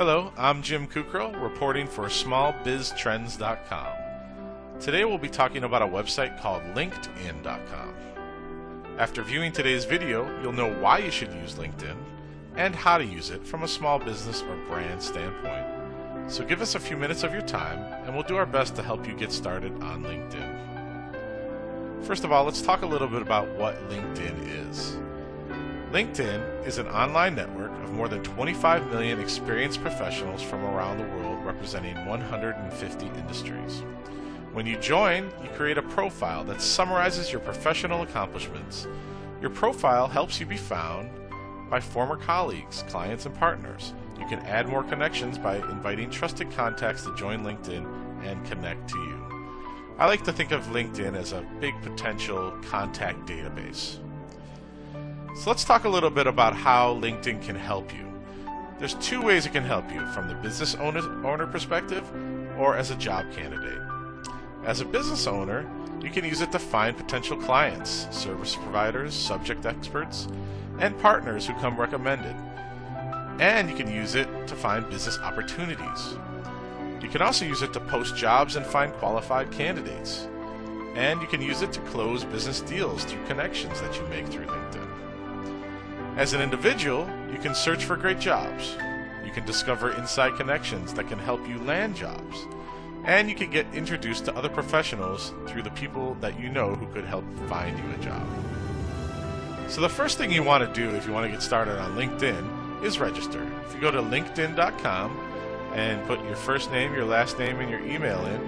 Hello, I'm Jim Kukrow, reporting for smallbiztrends.com. Today we'll be talking about a website called LinkedIn.com. After viewing today's video, you'll know why you should use LinkedIn and how to use it from a small business or brand standpoint. So give us a few minutes of your time and we'll do our best to help you get started on LinkedIn. First of all, let's talk a little bit about what LinkedIn is. LinkedIn is an online network of more than 25 million experienced professionals from around the world representing 150 industries. When you join, you create a profile that summarizes your professional accomplishments. Your profile helps you be found by former colleagues, clients, and partners. You can add more connections by inviting trusted contacts to join LinkedIn and connect to you. I like to think of LinkedIn as a big potential contact database. So let's talk a little bit about how LinkedIn can help you. There's two ways it can help you, from the business owner perspective or as a job candidate. As a business owner, you can use it to find potential clients, service providers, subject experts, and partners who come recommended. And you can use it to find business opportunities. You can also use it to post jobs and find qualified candidates. And you can use it to close business deals through connections that you make through LinkedIn. As an individual, you can search for great jobs. You can discover inside connections that can help you land jobs. And you can get introduced to other professionals through the people that you know who could help find you a job. So the first thing you want to do if you want to get started on LinkedIn is register. If you go to linkedin.com and put your first name, your last name, and your email in,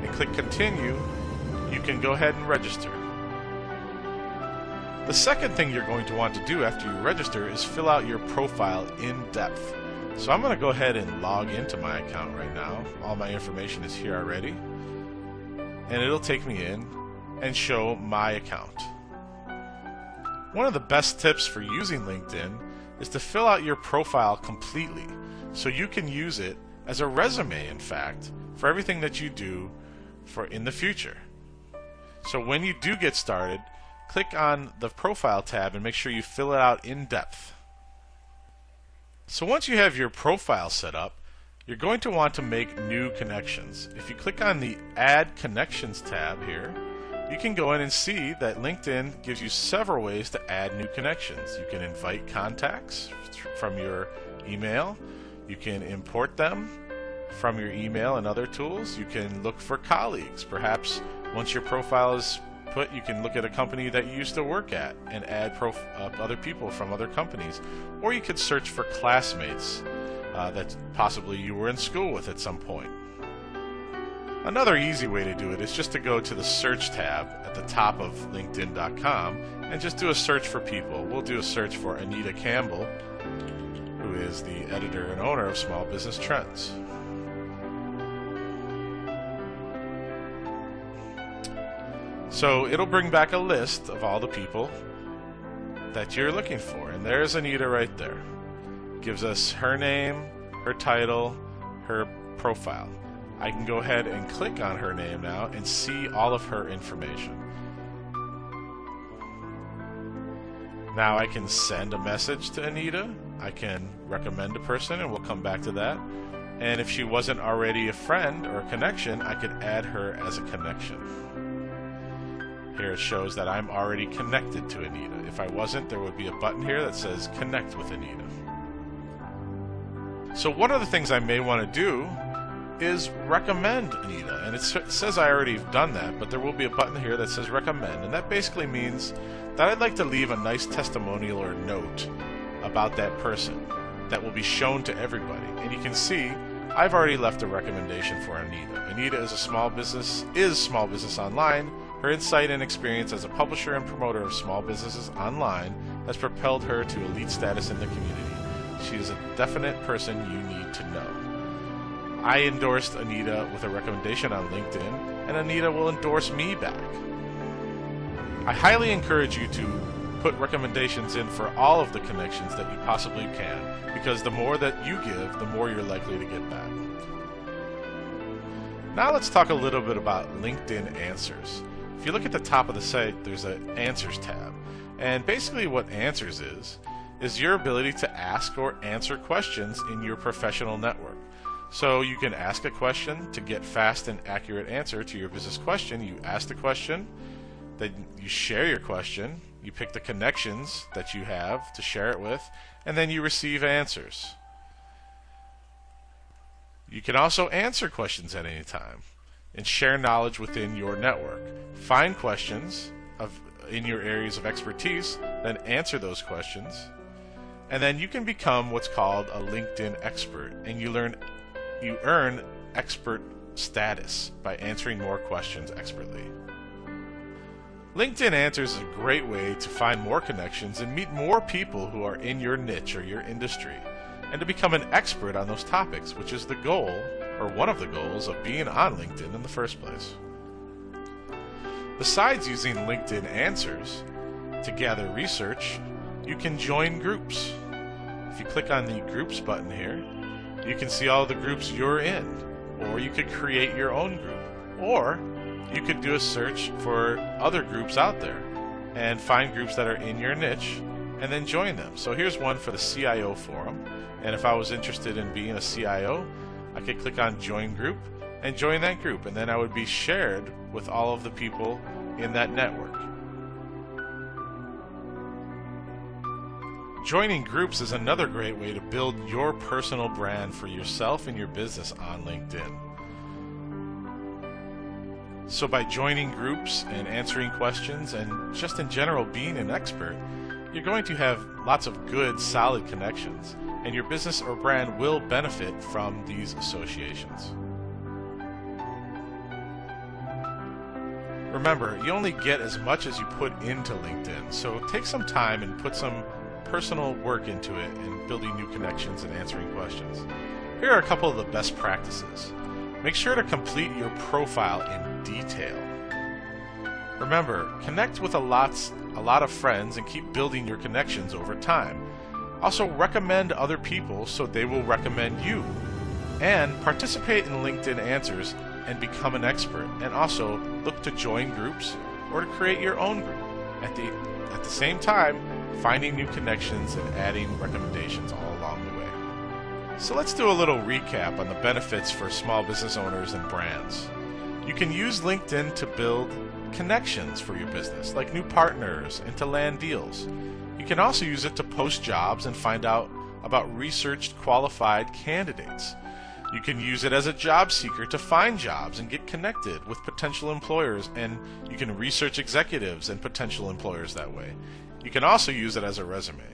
and click continue, you can go ahead and register. The second thing you're going to want to do after you register is fill out your profile in depth. So I'm going to go ahead and log into my account right now. All my information is here already. And it'll take me in and show my account. One of the best tips for using LinkedIn is to fill out your profile completely so you can use it as a resume, in fact, for everything that you do in the future. So when you do get started, click on the profile tab and make sure you fill it out in depth. So once you have your profile set up, you're going to want to make new connections. If you click on the Add Connections tab here, you can go in and see that LinkedIn gives you several ways to add new connections. You can invite contacts from your email. You can import them from your email and other tools. You can look for colleagues. Perhaps once your profile is put, you can look at a company that you used to work at and add other people from other companies. Or you could search for classmates that possibly you were in school with at some point. Another easy way to do it is just to go to the search tab at the top of linkedin.com and just do a search for people. We'll do a search for Anita Campbell, who is the editor and owner of Small Business Trends. So it'll bring back a list of all the people that you're looking for, and there's Anita right there. Gives us her name, her title, her profile. I can go ahead and click on her name now and see all of her information. Now I can send a message to Anita. I can recommend a person, and we'll come back to that. And if she wasn't already a friend or a connection, I could add her as a connection. Here it shows that I'm already connected to Anita. If I wasn't, there would be a button here that says Connect with Anita. So one of the things I may want to do is recommend Anita, and it says I already have done that, but there will be a button here that says recommend, and that basically means that I'd like to leave a nice testimonial or note about that person that will be shown to everybody. And you can see I've already left a recommendation for Anita. Anita is Small Business Online. Her insight and experience as a publisher and promoter of small businesses online has propelled her to elite status in the community. She is a definite person you need to know. I endorsed Anita with a recommendation on LinkedIn, and Anita will endorse me back. I highly encourage you to put recommendations in for all of the connections that you possibly can, because the more that you give, the more you're likely to get back. Now let's talk a little bit about LinkedIn Answers. If you look at the top of the site, there's an Answers tab. And basically what Answers is is your ability to ask or answer questions in your professional network. So you can ask a question to get fast and accurate answer to your business question. You ask the question, then you share your question, you pick the connections that you have to share it with, and then you receive answers. You can also answer questions at any time and share knowledge within your network. Find questions in your areas of expertise, then answer those questions, and then you can become what's called a LinkedIn expert, and you earn expert status by answering more questions expertly. LinkedIn Answers is a great way to find more connections and meet more people who are in your niche or your industry, and to become an expert on those topics, which is the goal, or one of the goals, of being on LinkedIn in the first place. Besides using LinkedIn Answers to gather research, you can join groups. If you click on the Groups button here, you can see all the groups you're in, or you could create your own group, or you could do a search for other groups out there and find groups that are in your niche and then join them. So here's one for the CIO forum, and if I was interested in being a CIO, I could click on Join Group and join that group, and then I would be shared with all of the people in that network. Joining groups is another great way to build your personal brand for yourself and your business on LinkedIn. So by joining groups and answering questions and just in general being an expert, you're going to have lots of good, solid connections, and your business or brand will benefit from these associations. Remember, you only get as much as you put into LinkedIn, so take some time and put some personal work into it in building new connections and answering questions. Here are a couple of the best practices. Make sure to complete your profile in detail. Remember, connect with a lot of friends and keep building your connections over time. Also, recommend other people so they will recommend you. And participate in LinkedIn Answers and become an expert. And also, look to join groups or to create your own group. At the same time, finding new connections and adding recommendations all along the way. So let's do a little recap on the benefits for small business owners and brands. You can use LinkedIn to build connections for your business, like new partners, and to land deals. You can also use it to post jobs and find out about researched qualified candidates. You can use it as a job seeker to find jobs and get connected with potential employers, and you can research executives and potential employers that way. You can also use it as a resume.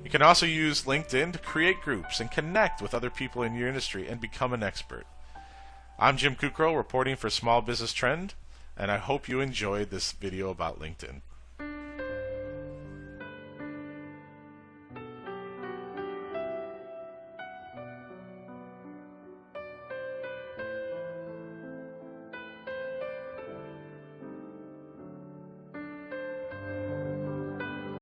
You can also use LinkedIn to create groups and connect with other people in your industry and become an expert. I'm Jim Kukrow reporting for Small Business Trend, and I hope you enjoyed this video about LinkedIn.